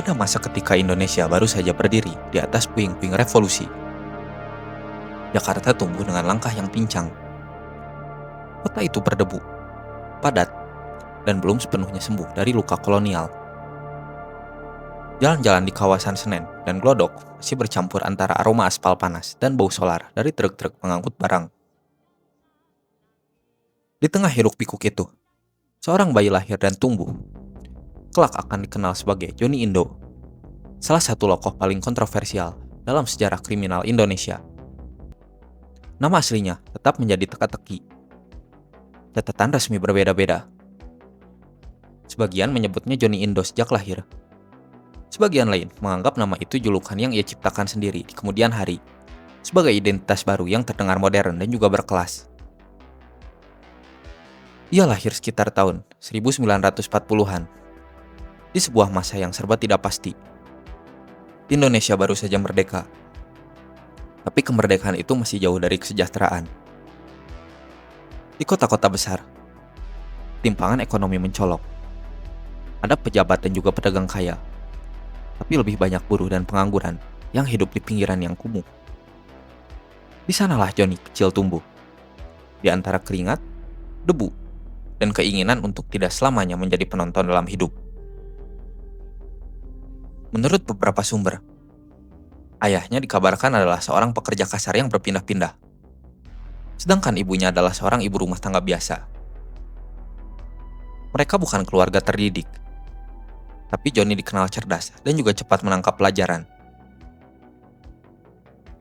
Pada masa ketika Indonesia baru saja berdiri di atas puing-puing revolusi, Jakarta tumbuh dengan langkah yang pincang. Kota itu berdebu, padat, dan belum sepenuhnya sembuh dari luka kolonial. Jalan-jalan di kawasan Senen dan Glodok masih bercampur antara aroma aspal panas dan bau solar dari truk-truk pengangkut barang. Di tengah hiruk-pikuk itu, seorang bayi lahir dan tumbuh. Kelak akan dikenal sebagai Johnny Indo, salah satu tokoh paling kontroversial dalam sejarah kriminal Indonesia. Nama aslinya tetap menjadi teka-teki. Catatan resmi berbeda-beda. Sebagian menyebutnya Johnny Indo sejak lahir. Sebagian lain menganggap nama itu julukan yang ia ciptakan sendiri di kemudian hari, sebagai identitas baru yang terdengar modern dan juga berkelas. Ia lahir sekitar tahun 1940-an, di sebuah masa yang serba tidak pasti. Indonesia baru saja merdeka, tapi kemerdekaan itu masih jauh dari kesejahteraan. Di kota-kota besar, timpangan ekonomi mencolok. Ada pejabat dan juga pedagang kaya, tapi lebih banyak buruh dan pengangguran yang hidup di pinggiran yang kumuh. Di sanalah Johnny kecil tumbuh, di antara keringat, debu, dan keinginan untuk tidak selamanya menjadi penonton dalam hidup. Menurut beberapa sumber, ayahnya dikabarkan adalah seorang pekerja kasar yang berpindah-pindah, sedangkan ibunya adalah seorang ibu rumah tangga biasa. Mereka bukan keluarga terdidik, tapi Johnny dikenal cerdas dan juga cepat menangkap pelajaran.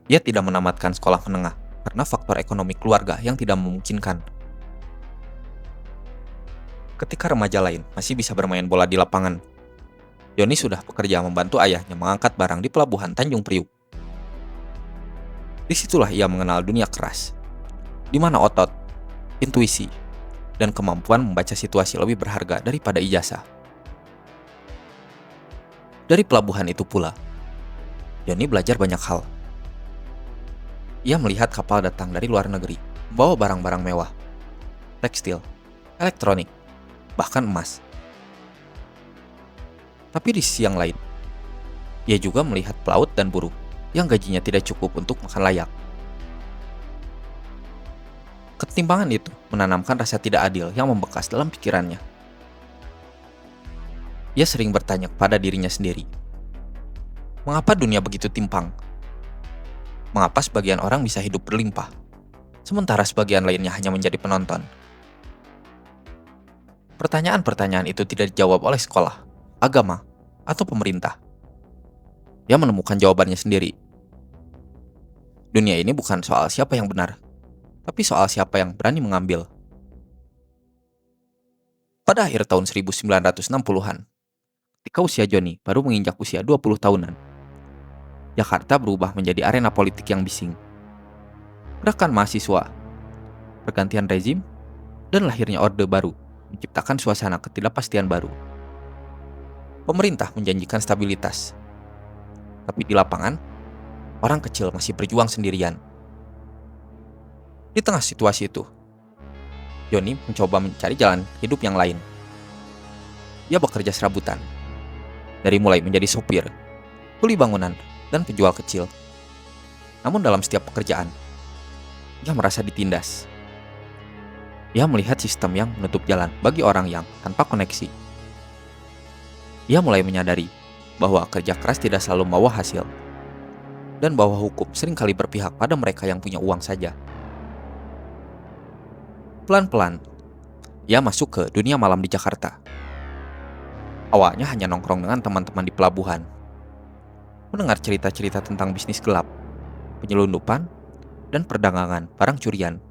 Ia tidak menamatkan sekolah menengah karena faktor ekonomi keluarga yang tidak memungkinkan. Ketika remaja lain masih bisa bermain bola di lapangan, Johnny sudah bekerja membantu ayahnya mengangkat barang di pelabuhan Tanjung Priuk. Disitulah ia mengenal dunia keras, di mana otot, intuisi, dan kemampuan membaca situasi lebih berharga daripada ijazah. Dari pelabuhan itu pula, Johnny belajar banyak hal. Ia melihat kapal datang dari luar negeri, membawa barang-barang mewah, tekstil, elektronik, bahkan emas. Tapi di sisi yang lain, ia juga melihat pelaut dan buruh yang gajinya tidak cukup untuk makan layak. Ketimpangan itu menanamkan rasa tidak adil yang membekas dalam pikirannya. Ia sering bertanya kepada dirinya sendiri, mengapa dunia begitu timpang? Mengapa sebagian orang bisa hidup berlimpah, sementara sebagian lainnya hanya menjadi penonton? Pertanyaan-pertanyaan itu tidak dijawab oleh sekolah, agama, atau pemerintah. Ia menemukan jawabannya sendiri. Dunia ini bukan soal siapa yang benar, tapi soal siapa yang berani mengambil. Pada akhir tahun 1960-an, ketika usia Johnny baru menginjak usia 20 tahunan, Jakarta berubah menjadi arena politik yang bising. Gerakan mahasiswa, pergantian rezim, dan lahirnya Orde Baru menciptakan suasana ketidakpastian baru. Pemerintah menjanjikan stabilitas, tapi di lapangan, orang kecil masih berjuang sendirian. Di tengah situasi itu, Johnny mencoba mencari jalan hidup yang lain. Ia bekerja serabutan, dari mulai menjadi sopir, kuli bangunan, dan penjual kecil. Namun dalam setiap pekerjaan, ia merasa ditindas. Ia melihat sistem yang menutup jalan bagi orang yang tanpa koneksi. Ia mulai menyadari bahwa kerja keras tidak selalu membawa hasil, dan bahwa hukum seringkali berpihak pada mereka yang punya uang saja. Pelan-pelan, ia masuk ke dunia malam di Jakarta. Awalnya hanya nongkrong dengan teman-teman di pelabuhan, mendengar cerita-cerita tentang bisnis gelap, penyelundupan, dan perdagangan barang curian.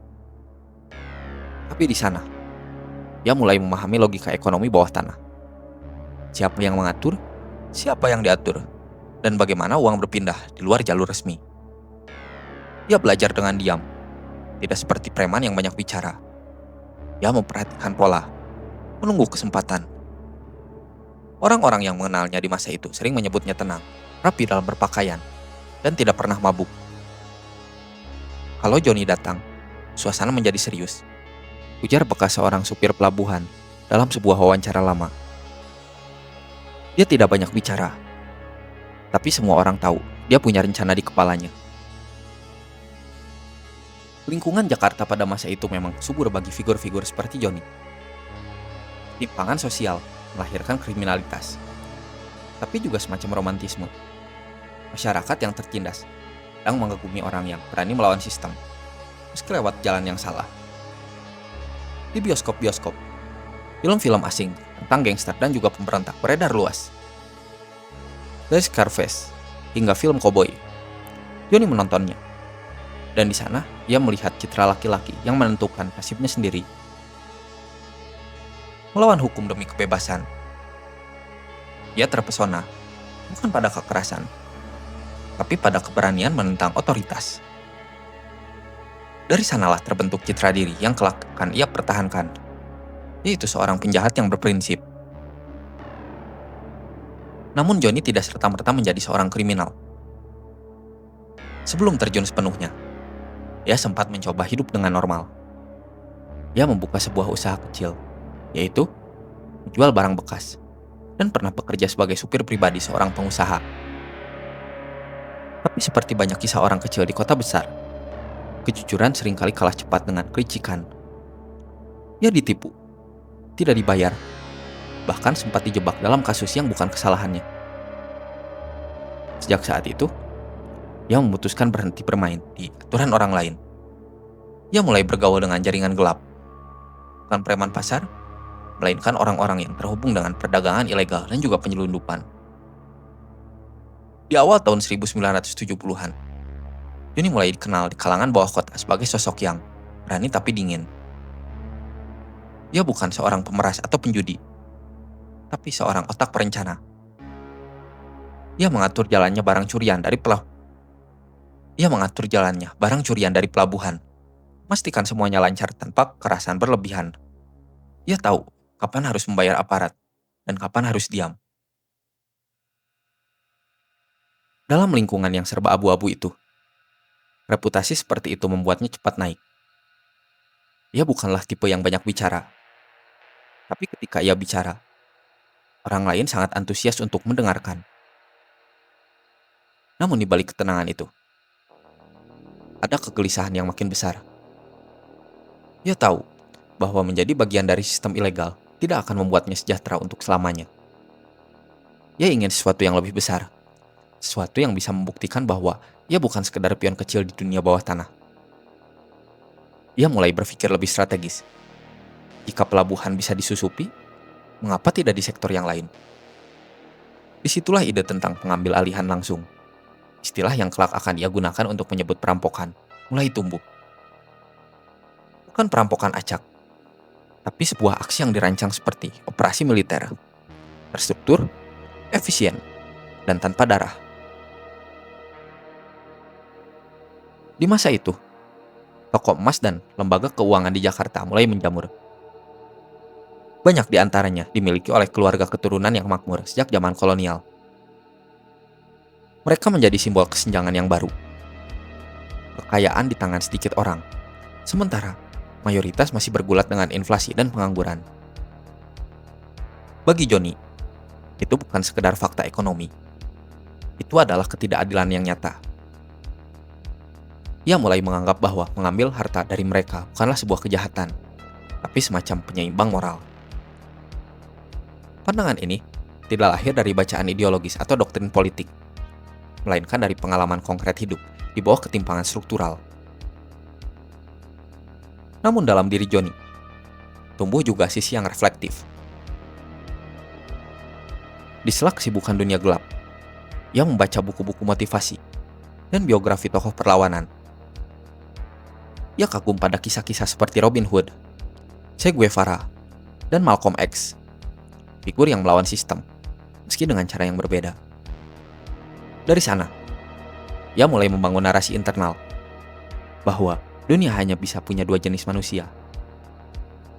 Tapi di sana, ia mulai memahami logika ekonomi bawah tanah. Siapa yang mengatur, siapa yang diatur, dan bagaimana uang berpindah di luar jalur resmi. Ia belajar dengan diam, tidak seperti preman yang banyak bicara. Ia memperhatikan pola, menunggu kesempatan. Orang-orang yang mengenalnya di masa itu sering menyebutnya tenang, rapi dalam berpakaian, dan tidak pernah mabuk. Kalau Johnny datang, suasana menjadi serius, ujar bekas seorang supir pelabuhan dalam sebuah wawancara lama. Dia tidak banyak bicara, Tapi semua orang tahu dia punya rencana di kepalanya. Lingkungan Jakarta pada masa itu memang subur bagi figur-figur seperti Joni. Timpangan sosial melahirkan kriminalitas, tapi juga semacam romantisme. Masyarakat yang tertindas sedang mengagumi orang yang berani melawan sistem, meski lewat jalan yang salah. Di bioskop-bioskop, film-film asing tentang gangster dan juga pemberontak beredar luas. Dari Scarface hingga film Cowboy, Joni menontonnya. Dan di sana, ia melihat citra laki-laki yang menentukan nasibnya sendiri. Melawan hukum demi kebebasan. Ia terpesona, bukan pada kekerasan, tapi pada keberanian menentang otoritas. Dari sanalah terbentuk citra diri yang kelak akan ia pertahankan, yaitu seorang penjahat yang berprinsip. Namun Joni tidak serta-merta menjadi seorang kriminal. Sebelum terjun sepenuhnya, ia sempat mencoba hidup dengan normal. Ia membuka sebuah usaha kecil, yaitu menjual barang bekas, dan pernah bekerja sebagai supir pribadi seorang pengusaha. Tapi seperti banyak kisah orang kecil di kota besar, kejujuran seringkali kalah cepat dengan kelicikan. Ia ditipu, tidak dibayar, bahkan sempat dijebak dalam kasus yang bukan kesalahannya. Sejak saat itu, ia memutuskan berhenti bermain di aturan orang lain. Ia mulai bergaul dengan jaringan gelap, bukan preman pasar, melainkan orang-orang yang terhubung dengan perdagangan ilegal dan juga penyelundupan. Di awal tahun 1970-an, Joni mulai dikenal di kalangan bawah kota sebagai sosok yang berani tapi dingin. Ia bukan seorang pemeras atau penjudi, tapi seorang otak perencana. Ia mengatur jalannya barang curian dari pelabuhan, memastikan semuanya lancar tanpa kekerasan berlebihan. Ia tahu kapan harus membayar aparat dan kapan harus diam. Dalam lingkungan yang serba abu-abu itu, reputasi seperti itu membuatnya cepat naik. Ia bukanlah tipe yang banyak bicara, tapi ketika ia bicara, orang lain sangat antusias untuk mendengarkan. Namun di balik ketenangan itu, ada kegelisahan yang makin besar. Ia tahu bahwa menjadi bagian dari sistem ilegal tidak akan membuatnya sejahtera untuk selamanya. Ia ingin sesuatu yang lebih besar, sesuatu yang bisa membuktikan bahwa ia bukan sekedar pion kecil di dunia bawah tanah. Ia mulai berpikir lebih strategis. Jika pelabuhan bisa disusupi, mengapa tidak di sektor yang lain? Disitulah ide tentang pengambil alihan langsung, istilah yang kelak akan ia gunakan untuk menyebut perampokan, mulai tumbuh. Bukan perampokan acak, tapi sebuah aksi yang dirancang seperti operasi militer, terstruktur, efisien, dan tanpa darah. Di masa itu, toko emas dan lembaga keuangan di Jakarta mulai menjamur. Banyak di antaranya dimiliki oleh keluarga keturunan yang makmur sejak zaman kolonial. Mereka menjadi simbol kesenjangan yang baru. Kekayaan di tangan sedikit orang, sementara mayoritas masih bergulat dengan inflasi dan pengangguran. Bagi Joni, itu bukan sekedar fakta ekonomi. Itu adalah ketidakadilan yang nyata. Ia mulai menganggap bahwa mengambil harta dari mereka bukanlah sebuah kejahatan, tapi semacam penyeimbang moral. Pandangan ini tidak lahir dari bacaan ideologis atau doktrin politik, melainkan dari pengalaman konkret hidup di bawah ketimpangan struktural. Namun dalam diri Joni, tumbuh juga sisi yang reflektif. Di sela kesibukan dunia gelap, ia membaca buku-buku motivasi dan biografi tokoh perlawanan. Ia kagum pada kisah-kisah seperti Robin Hood, Che Guevara, dan Malcolm X, figur yang melawan sistem, meski dengan cara yang berbeda. Dari sana, ia mulai membangun narasi internal, bahwa dunia hanya bisa punya dua jenis manusia.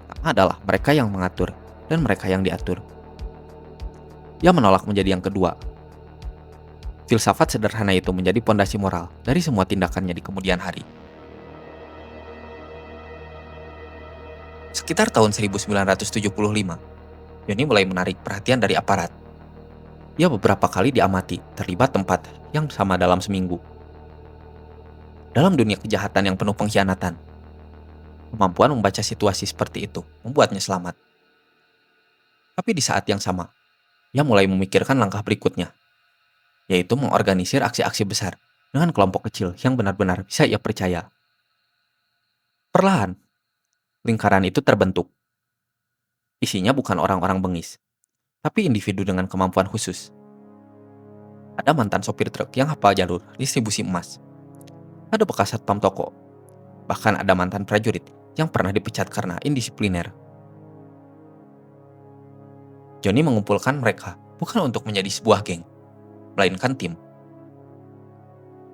Pertama adalah mereka yang mengatur, dan mereka yang diatur. Ia menolak menjadi yang kedua. Filsafat sederhana itu menjadi pondasi moral dari semua tindakannya di kemudian hari. Sekitar tahun 1975, Joni mulai menarik perhatian dari aparat. Ia beberapa kali diamati terlibat tempat yang sama dalam seminggu. Dalam dunia kejahatan yang penuh pengkhianatan, kemampuan membaca situasi seperti itu membuatnya selamat. Tapi di saat yang sama, ia mulai memikirkan langkah berikutnya, yaitu mengorganisir aksi-aksi besar dengan kelompok kecil yang benar-benar bisa ia percaya. Perlahan, lingkaran itu terbentuk. Isinya bukan orang-orang bengis, tapi individu dengan kemampuan khusus. Ada mantan sopir truk yang hafal jalur distribusi emas. Ada bekas satpam toko. Bahkan ada mantan prajurit yang pernah dipecat karena indisipliner. Johnny mengumpulkan mereka bukan untuk menjadi sebuah geng, melainkan tim.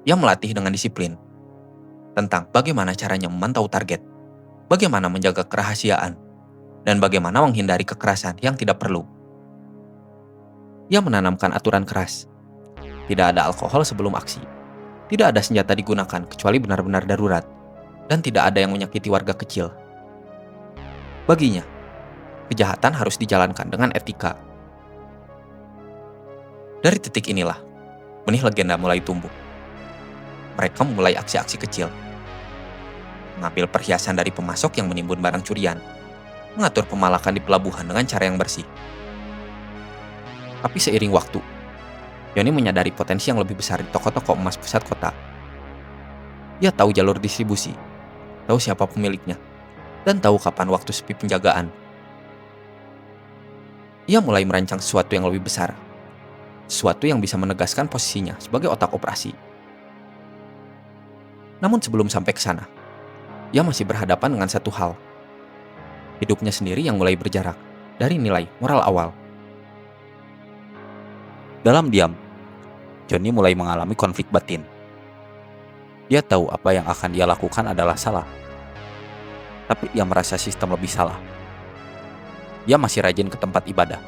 Ia melatih dengan disiplin tentang bagaimana caranya memantau target, bagaimana menjaga kerahasiaan, dan bagaimana menghindari kekerasan yang tidak perlu. Ia menanamkan aturan keras. Tidak ada alkohol sebelum aksi. Tidak ada senjata digunakan kecuali benar-benar darurat. Dan tidak ada yang menyakiti warga kecil. Baginya, kejahatan harus dijalankan dengan etika. Dari titik inilah, benih legenda mulai tumbuh. Mereka memulai aksi-aksi kecil. Mengambil perhiasan dari pemasok yang menimbun barang curian. Mengatur pemalakan di pelabuhan dengan cara yang bersih. Tapi seiring waktu, Johnny menyadari potensi yang lebih besar di toko-toko emas pusat kota. Ia tahu jalur distribusi, tahu siapa pemiliknya, dan tahu kapan waktu sepi penjagaan. Ia mulai merancang sesuatu yang lebih besar, sesuatu yang bisa menegaskan posisinya sebagai otak operasi. Namun sebelum sampai ke sana, ia masih berhadapan dengan satu hal. Hidupnya sendiri yang mulai berjarak dari nilai moral awal. Dalam diam, Johnny mulai mengalami konflik batin. Dia tahu apa yang akan dia lakukan adalah salah. Tapi dia merasa sistem lebih salah. Dia masih rajin ke tempat ibadah,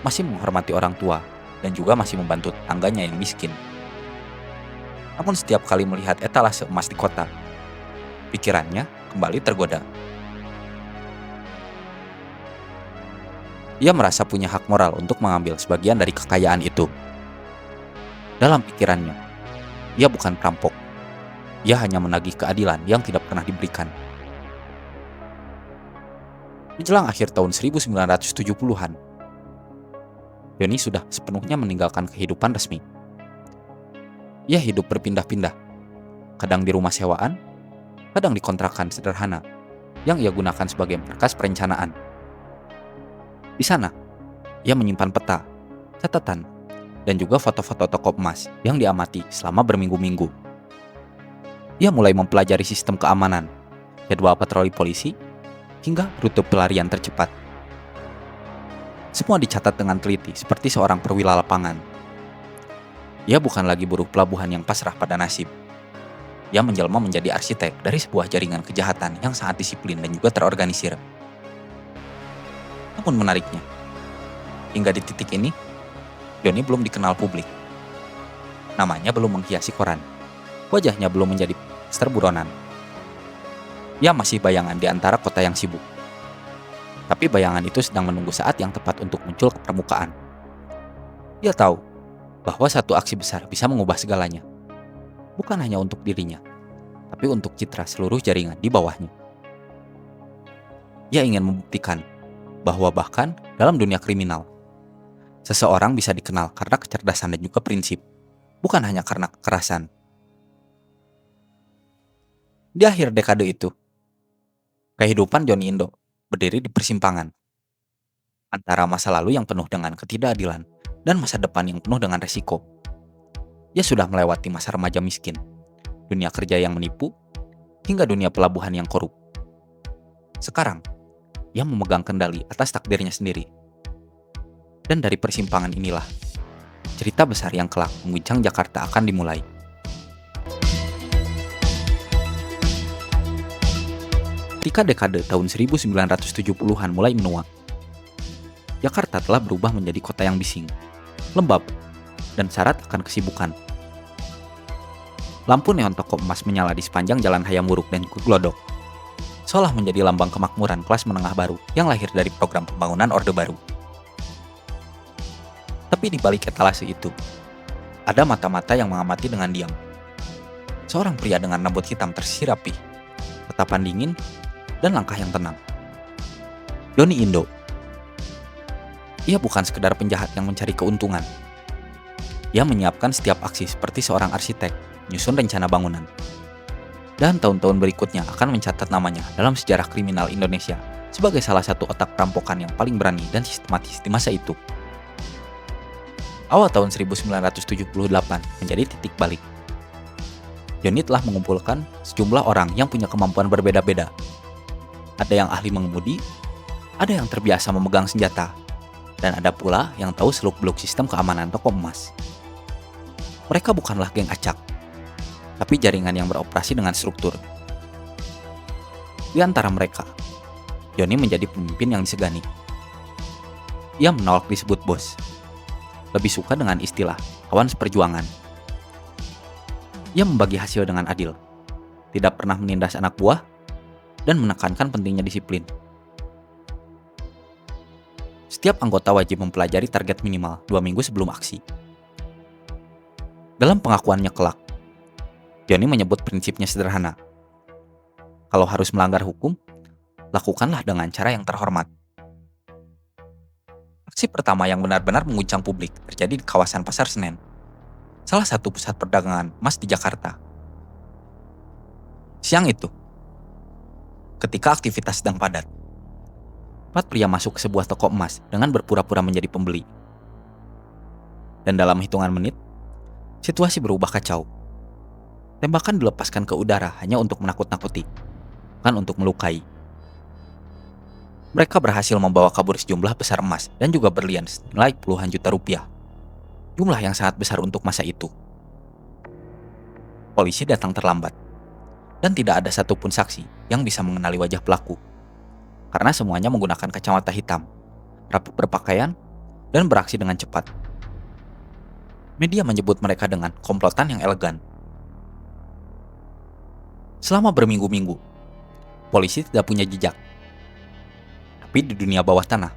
masih menghormati orang tua, dan juga masih membantu tetangganya yang miskin. Namun setiap kali melihat etalase emas di kota, pikirannya kembali tergoda. Ia merasa punya hak moral untuk mengambil sebagian dari kekayaan itu. Dalam pikirannya, ia bukan perampok. Ia hanya menagih keadilan yang tidak pernah diberikan. Menjelang akhir tahun 1970-an, Johnny sudah sepenuhnya meninggalkan kehidupan resmi. Ia hidup berpindah-pindah, kadang di rumah sewaan, kadang di kontrakan sederhana yang ia gunakan sebagai markas perencanaan. Di sana, ia menyimpan peta, catatan, dan juga foto-foto toko emas yang diamati selama berminggu-minggu. Ia mulai mempelajari sistem keamanan, jadwal patroli polisi, hingga rute pelarian tercepat. Semua dicatat dengan teliti seperti seorang perwira lapangan. Ia bukan lagi buruh pelabuhan yang pasrah pada nasib. Ia menjelma menjadi arsitek dari sebuah jaringan kejahatan yang sangat disiplin dan juga terorganisir. Namun menariknya, hingga di titik ini, Johnny belum dikenal publik. Namanya belum menghiasi koran. Wajahnya belum menjadi poster buronan. Ia masih bayangan di antara kota yang sibuk. Tapi bayangan itu sedang menunggu saat yang tepat untuk muncul ke permukaan. Ia tahu bahwa satu aksi besar bisa mengubah segalanya. Bukan hanya untuk dirinya, tapi untuk citra seluruh jaringan di bawahnya. Ia ingin membuktikan bahwa bahkan dalam dunia kriminal, seseorang bisa dikenal karena kecerdasan dan juga prinsip, bukan hanya karena kekerasan. Di akhir dekade itu, kehidupan Johnny Indo berdiri di persimpangan antara masa lalu yang penuh dengan ketidakadilan dan masa depan yang penuh dengan resiko. Dia sudah melewati masa remaja miskin, dunia kerja yang menipu, hingga dunia pelabuhan yang korup. Sekarang, ia memegang kendali atas takdirnya sendiri. Dan dari persimpangan inilah, cerita besar yang kelak mengguncang Jakarta akan dimulai. Ketika dekade tahun 1970-an mulai menua, Jakarta telah berubah menjadi kota yang bising, lembab, dan syarat akan kesibukan. Lampu neon toko emas menyala di sepanjang jalan Hayam Wuruk dan Glodok, seolah menjadi lambang kemakmuran kelas menengah baru yang lahir dari program pembangunan Orde Baru. Tapi di balik etalase itu, ada mata-mata yang mengamati dengan diam. Seorang pria dengan rambut hitam tersisir rapi, tatapan dingin, dan langkah yang tenang. Johnny Indo. Ia bukan sekedar penjahat yang mencari keuntungan. Ia menyiapkan setiap aksi seperti seorang arsitek, menyusun rencana bangunan. Dan tahun-tahun berikutnya akan mencatat namanya dalam sejarah kriminal Indonesia sebagai salah satu otak perampokan yang paling berani dan sistematis di masa itu. Awal tahun 1978 menjadi titik balik. Johnny telah mengumpulkan sejumlah orang yang punya kemampuan berbeda-beda. Ada yang ahli mengemudi, ada yang terbiasa memegang senjata, dan ada pula yang tahu seluk-beluk sistem keamanan toko emas. Mereka bukanlah geng acak, tapi jaringan yang beroperasi dengan struktur. Di antara mereka, Johnny menjadi pemimpin yang disegani. Ia menolak disebut bos, lebih suka dengan istilah kawan seperjuangan. Ia membagi hasil dengan adil, tidak pernah menindas anak buah, dan menekankan pentingnya disiplin. Setiap anggota wajib mempelajari target minimal 2 minggu sebelum aksi. Dalam pengakuannya kelak, Johnny menyebut prinsipnya sederhana. Kalau harus melanggar hukum, lakukanlah dengan cara yang terhormat. Aksi pertama yang benar-benar mengguncang publik terjadi di kawasan Pasar Senen, salah satu pusat perdagangan emas di Jakarta. Siang itu, ketika aktivitas sedang padat, 4 pria masuk ke sebuah toko emas dengan berpura-pura menjadi pembeli. Dan dalam hitungan menit, situasi berubah kacau. Tembakan dilepaskan ke udara hanya untuk menakut-nakuti, bukan untuk melukai. Mereka berhasil membawa kabur sejumlah besar emas dan juga berlian senilai puluhan juta rupiah. Jumlah yang sangat besar untuk masa itu. Polisi datang terlambat, dan tidak ada satupun saksi yang bisa mengenali wajah pelaku. Karena semuanya menggunakan kacamata hitam, rapi berpakaian, dan beraksi dengan cepat. Media menyebut mereka dengan komplotan yang elegan. Selama berminggu-minggu, polisi tidak punya jejak. Tapi di dunia bawah tanah,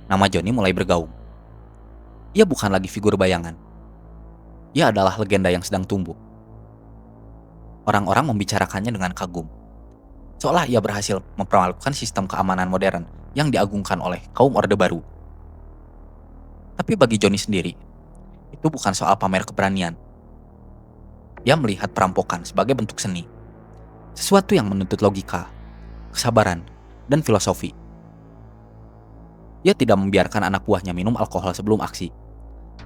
nama Johnny mulai bergaung. Ia bukan lagi figur bayangan. Ia adalah legenda yang sedang tumbuh. Orang-orang membicarakannya dengan kagum, seolah ia berhasil mempermalukan sistem keamanan modern yang diagungkan oleh kaum Orde Baru. Tapi bagi Johnny sendiri, itu bukan soal pamer keberanian. Dia melihat perampokan sebagai bentuk seni, sesuatu yang menuntut logika, kesabaran, dan filosofi. Dia tidak membiarkan anak buahnya minum alkohol sebelum aksi,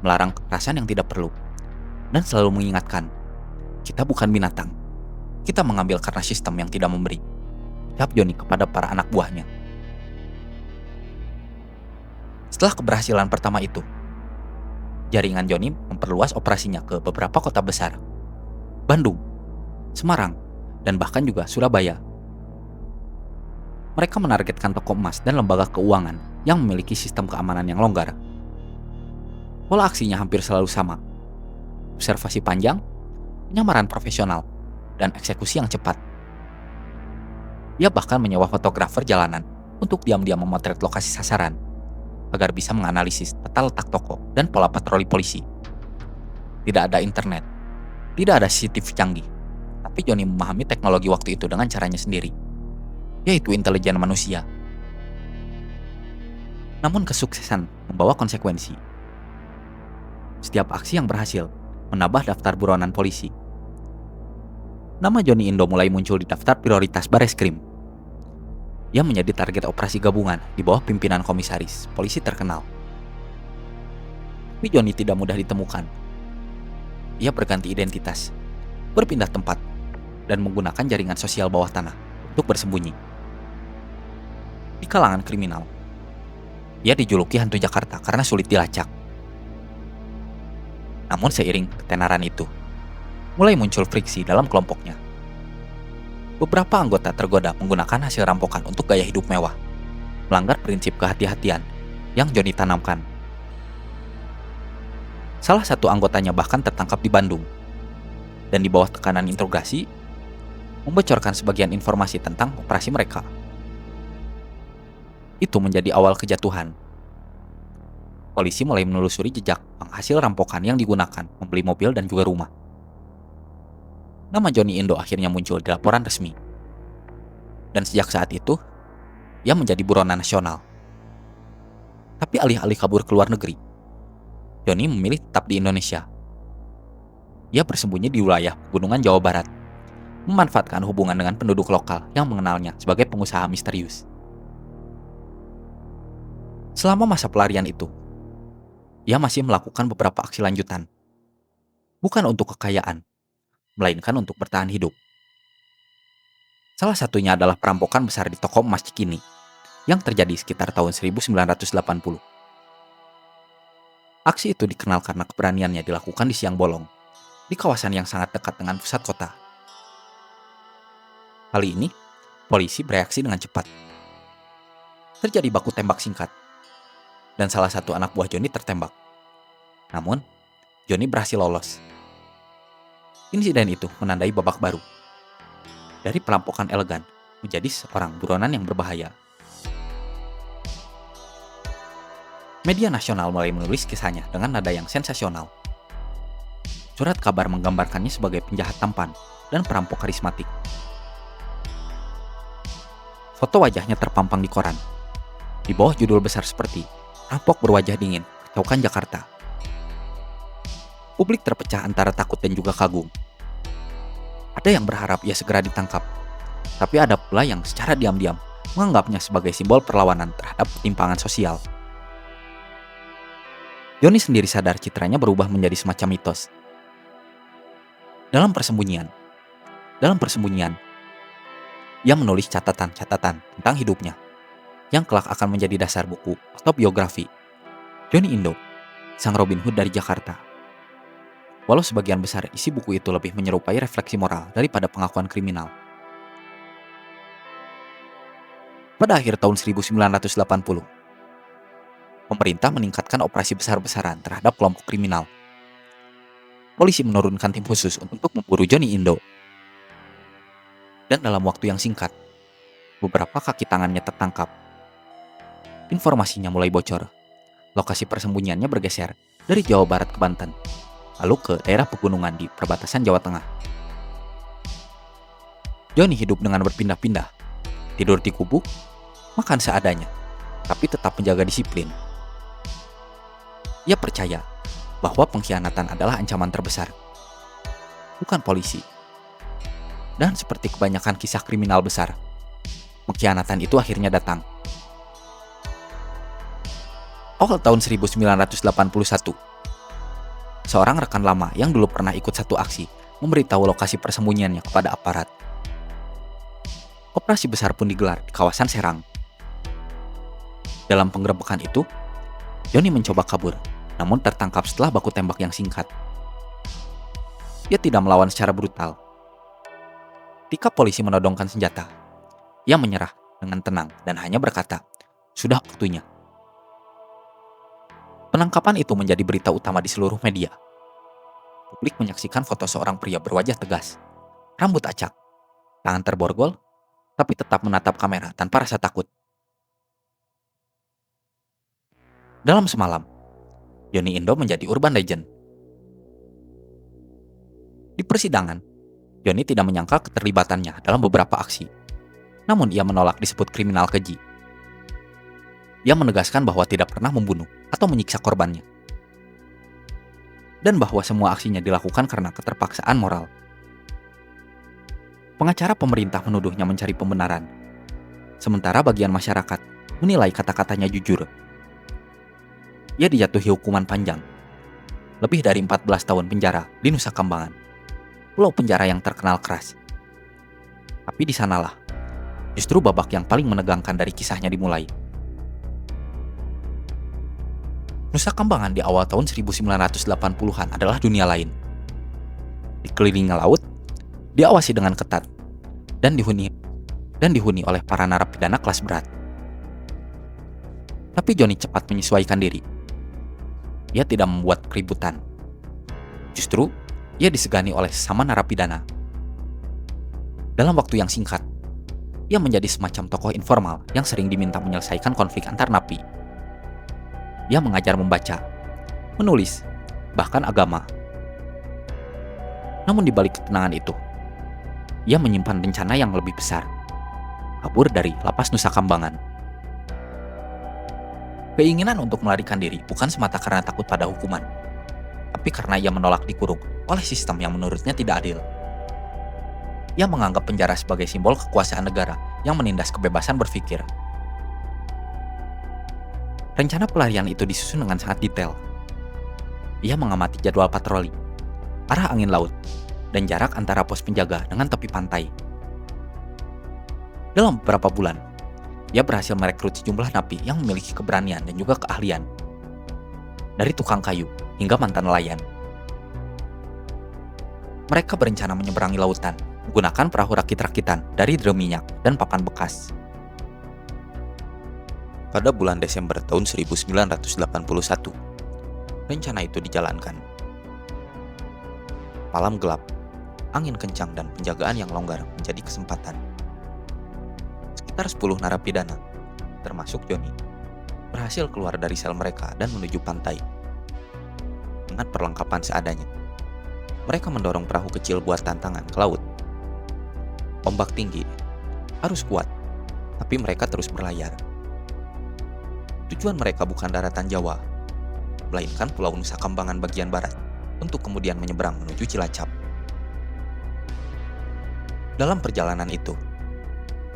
melarang kekerasan yang tidak perlu, dan selalu mengingatkan, kita bukan binatang, kita mengambil karena sistem yang tidak memberi. Ucap Johnny kepada para anak buahnya. Setelah keberhasilan pertama itu, jaringan Johnny memperluas operasinya ke beberapa kota besar, Bandung, Semarang, dan bahkan juga Surabaya. Mereka menargetkan toko emas dan lembaga keuangan yang memiliki sistem keamanan yang longgar. Pola aksinya hampir selalu sama. Observasi panjang, penyamaran profesional, dan eksekusi yang cepat. Dia bahkan menyewa fotografer jalanan untuk diam-diam memotret lokasi sasaran agar bisa menganalisis tata letak toko dan pola patroli polisi. Tidak ada internet, tidak ada CCTV canggih, tapi Johnny memahami teknologi waktu itu dengan caranya sendiri, yaitu intelijen manusia. Namun kesuksesan membawa konsekuensi. Setiap aksi yang berhasil menambah daftar buronan polisi. Nama Johnny Indo mulai muncul di daftar prioritas Bareskrim. Ia menjadi target operasi gabungan di bawah pimpinan komisaris polisi terkenal. Tapi Johnny tidak mudah ditemukan. Ia berganti identitas, berpindah tempat, dan menggunakan jaringan sosial bawah tanah untuk bersembunyi. Di kalangan kriminal, ia dijuluki hantu Jakarta karena sulit dilacak. Namun seiring ketenaran itu, mulai muncul friksi dalam kelompoknya. Beberapa anggota tergoda menggunakan hasil rampokan untuk gaya hidup mewah, melanggar prinsip kehati-hatian yang Johnny tanamkan. Salah satu anggotanya bahkan tertangkap di Bandung, dan di bawah tekanan interogasi, membocorkan sebagian informasi tentang operasi mereka. Itu menjadi awal kejatuhan. Polisi mulai menelusuri jejak penghasil rampokan yang digunakan membeli mobil dan juga rumah. Nama Johnny Indo akhirnya muncul di laporan resmi. Dan sejak saat itu, ia menjadi buronan nasional. Tapi alih-alih kabur ke luar negeri, Johnny memilih tetap di Indonesia. Ia bersembunyi di wilayah pegunungan Jawa Barat, memanfaatkan hubungan dengan penduduk lokal yang mengenalnya sebagai pengusaha misterius. Selama masa pelarian itu, ia masih melakukan beberapa aksi lanjutan. Bukan untuk kekayaan, melainkan untuk bertahan hidup. Salah satunya adalah perampokan besar di toko emas Cikini yang terjadi sekitar tahun 1980. Aksi itu dikenal karena keberaniannya dilakukan di siang bolong, di kawasan yang sangat dekat dengan pusat kota. Kali ini, polisi bereaksi dengan cepat. Terjadi baku tembak singkat, dan salah satu anak buah Johnny tertembak. Namun, Johnny berhasil lolos. Insiden itu menandai babak baru. Dari perampokan elegan menjadi seorang buronan yang berbahaya. Media nasional mulai menulis kisahnya dengan nada yang sensasional. Surat kabar menggambarkannya sebagai penjahat tampan dan perampok karismatik. Foto wajahnya terpampang di koran, di bawah judul besar seperti "Rampok berwajah dingin, kacaukan Jakarta". Publik terpecah antara takut dan juga kagum. Ada yang berharap ia segera ditangkap, tapi ada pula yang secara diam-diam menganggapnya sebagai simbol perlawanan terhadap ketimpangan sosial. Johnny sendiri sadar citranya berubah menjadi semacam mitos. Dalam persembunyian, ia menulis catatan-catatan tentang hidupnya yang kelak akan menjadi dasar buku atau biografi Johnny Indo, sang Robin Hood dari Jakarta. Walau sebagian besar isi buku itu lebih menyerupai refleksi moral daripada pengakuan kriminal. Pada akhir tahun 1980, pemerintah meningkatkan operasi besar-besaran terhadap kelompok kriminal. Polisi menurunkan tim khusus untuk memburu Johnny Indo. Dan dalam waktu yang singkat, beberapa kaki tangannya tertangkap. Informasinya mulai bocor. Lokasi persembunyiannya bergeser dari Jawa Barat ke Banten, lalu ke daerah pegunungan di perbatasan Jawa Tengah. Johnny hidup dengan berpindah-pindah, tidur di kubu, makan seadanya, tapi tetap menjaga disiplin. Ia percaya bahwa pengkhianatan adalah ancaman terbesar, bukan polisi. Dan seperti kebanyakan kisah kriminal besar, pengkhianatan itu akhirnya datang. Awal tahun 1981, seorang rekan lama yang dulu pernah ikut satu aksi memberitahu lokasi persembunyiannya kepada aparat. Operasi besar pun digelar di kawasan Serang. Dalam penggerebekan itu, Johnny mencoba kabur, namun tertangkap setelah baku tembak yang singkat. Ia tidak melawan secara brutal. Ketika polisi menodongkan senjata, ia menyerah dengan tenang dan hanya berkata, "Sudah waktunya." Penangkapan itu menjadi berita utama di seluruh media. Publik menyaksikan foto seorang pria berwajah tegas, rambut acak, tangan terborgol, tapi tetap menatap kamera tanpa rasa takut. Dalam semalam, Johnny Indo menjadi urban legend. Di persidangan, Johnny tidak menyangka keterlibatannya dalam beberapa aksi. Namun ia menolak disebut kriminal keji. Ia menegaskan bahwa tidak pernah membunuh atau menyiksa korbannya. Dan bahwa semua aksinya dilakukan karena keterpaksaan moral. Pengacara pemerintah menuduhnya mencari pembenaran, sementara bagian masyarakat menilai kata-katanya jujur. Ia dijatuhi hukuman panjang, lebih dari 14 tahun penjara di Nusa Kambangan, pulau penjara yang terkenal keras. Tapi di sanalah, justru babak yang paling menegangkan dari kisahnya dimulai. Nusa Kambangan di awal tahun 1980-an adalah dunia lain. Dikelilingi laut, diawasi dengan ketat, dan dihuni oleh para narapidana kelas berat. Tapi Johnny cepat menyesuaikan diri. Ia tidak membuat keributan. Justru, ia disegani oleh sesama narapidana. Dalam waktu yang singkat, ia menjadi semacam tokoh informal yang sering diminta menyelesaikan konflik antar napi. Ia mengajar membaca, menulis, bahkan agama. Namun di balik ketenangan itu, ia menyimpan rencana yang lebih besar, kabur dari lapas Nusa Kambangan. Keinginan untuk melarikan diri bukan semata karena takut pada hukuman, tapi karena ia menolak dikurung oleh sistem yang menurutnya tidak adil. Ia menganggap penjara sebagai simbol kekuasaan negara yang menindas kebebasan berpikir. Rencana pelarian itu disusun dengan sangat detail. Ia mengamati jadwal patroli, arah angin laut, dan jarak antara pos penjaga dengan tepi pantai. Dalam beberapa bulan, ia berhasil merekrut sejumlah napi yang memiliki keberanian dan juga keahlian. Dari tukang kayu hingga mantan nelayan. Mereka berencana menyeberangi lautan menggunakan perahu rakit-rakitan dari drum minyak dan papan bekas. Pada bulan Desember tahun 1981, rencana itu dijalankan. Malam gelap, angin kencang dan penjagaan yang longgar menjadi kesempatan. Sekitar 10 narapidana, termasuk Joni, berhasil keluar dari sel mereka dan menuju pantai. Dengan perlengkapan seadanya, mereka mendorong perahu kecil buat tantangan ke laut. Ombak tinggi, arus kuat, tapi mereka terus berlayar. Tujuan mereka bukan daratan Jawa, melainkan Pulau Nusa Kambangan bagian barat, untuk kemudian menyeberang menuju Cilacap. Dalam perjalanan itu,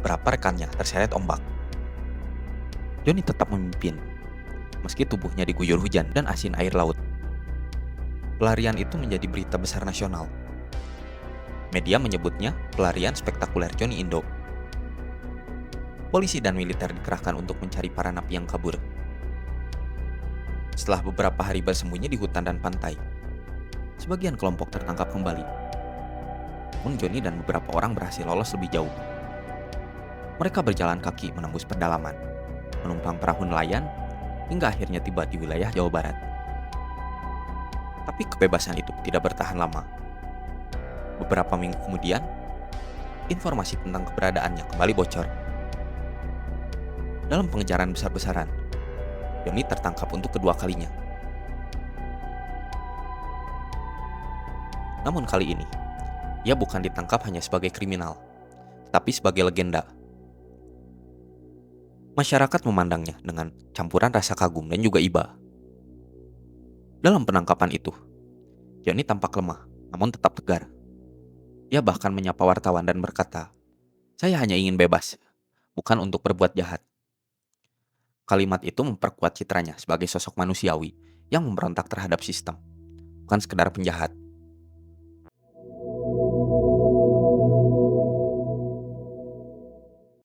beberapa rekannya terseret ombak. Joni tetap memimpin, meski tubuhnya diguyur hujan dan asin air laut. Pelarian itu menjadi berita besar nasional. Media menyebutnya pelarian spektakuler Joni Indo. Polisi dan militer dikerahkan untuk mencari para napi yang kabur. Setelah beberapa hari bersembunyi di hutan dan pantai, sebagian kelompok tertangkap kembali. Namun Joni dan beberapa orang berhasil lolos lebih jauh. Mereka berjalan kaki menembus pedalaman, menumpang perahu nelayan, hingga akhirnya tiba di wilayah Jawa Barat. Tapi kebebasan itu tidak bertahan lama. Beberapa minggu kemudian, informasi tentang keberadaannya kembali bocor. Dalam pengejaran besar-besaran, Joni tertangkap untuk kedua kalinya. Namun kali ini, ia bukan ditangkap hanya sebagai kriminal, tetapi sebagai legenda. Masyarakat memandangnya dengan campuran rasa kagum dan juga iba. Dalam penangkapan itu, Joni tampak lemah, namun tetap tegar. Ia bahkan menyapa wartawan dan berkata, "Saya hanya ingin bebas, bukan untuk berbuat jahat." Kalimat itu memperkuat citranya sebagai sosok manusiawi yang memberontak terhadap sistem, bukan sekedar penjahat.